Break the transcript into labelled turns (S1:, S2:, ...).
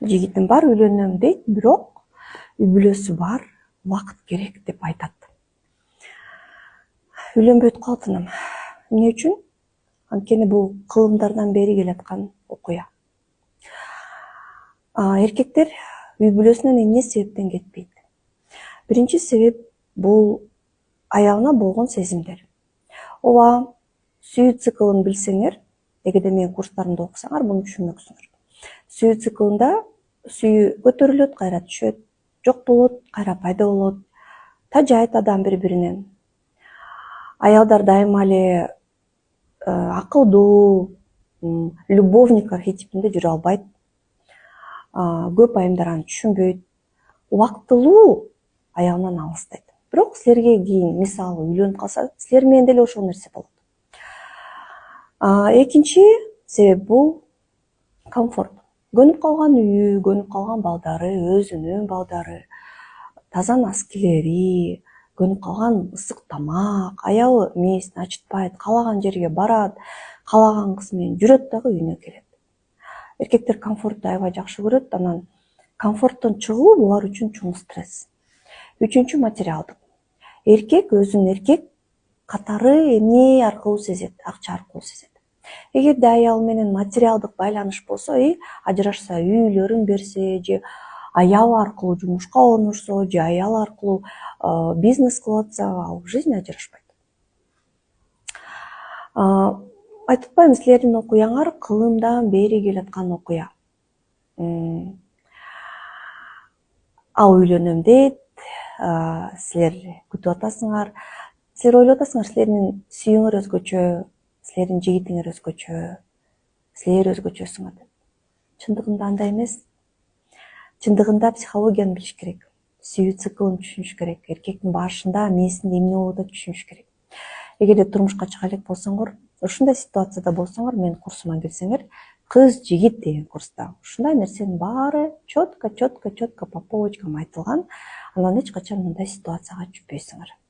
S1: жигитим бар, үйлөнөм дейт, бирок үй бүлөсү бар, убакыт керек деп айтат. Үйлөнбөй калатынам. Эмне үчүн? Анткени бул кылымдардан бери келаткан окуя. Эркектер үй бүлөсүнөн эмне себептен кетпейт? Биринчи себеп бул аялына болгон сезимдер. Ооба, сүйүү циклын билсеңер, эгерде менин курстарымды окусаңар, буну түшүнмөксүңөр. Сүйүү циклында сүйүү көтөрүлөт, кайра түшөт, жок болот, кайра пайда болот. Тажайт адам бири-биринен. Аялдар дайыма эле акылдуу, любовник архетипинде жүрө албайт. Көп айымдар аны түшүнбөйт. Убактылуу аялынан алыстайт. Бирок силерге кийин мисалы үйлөнүп калса, силер менен деле ошол нерсе болот. Экинчи себеп бул комфорт. Көнүп калган үйү, көнүп калган балдары, өзүнүн балдары, таза носкилери, көнүп калган ысык тамак, аялы мээсин ачытпайт, каалаган жерге барат, каалаган кыз менен жүрөт дагы үйүнө келет. Эркектер комфортду аябай жакшы көрөт, анан комфорттон чыгуу булар үчүн чоң стресс. Үчүнчү материалдык. Эркек өзүн эркек катары эмне аркылуу сезет? Акча аркылуу сезет. Эгерде аял менен материалдык байланыш болсо, ажырашса үйлөрүн берсе, же аял аркылуу жумушка орношсо, же аял аркылуу бизнес кылып атса, ал в жизни ажырашпайт. Айтып атпаймынбы, силердин окуяңар кылымдан бери келаткан окуя. Ал үйлөнөм дейт, силер күтүп атасыңар. Силер ойлоп атасыңар, силердин сүйүүңөр өзгөчө, силердин жигитиңер өзгөчө, силер өзгөчөсүңөр деп. Чындыгында андай эмес. Чындыгында психологияны билиш керек. Сүйүү циклын түшүнүш керек. Эркектин башында мээсинде эмне болуп атат түшүнүш керек. Эгерде турмушка чыга элек болсоңор, ушундай ситуацияда болсоңор, менин курсума келсеңер, кыз жигит деген курста ушундай нерсенин баары четко по полочкам айтылган. Анан эч качан мындай ситуацияга түшпөйсүңөр.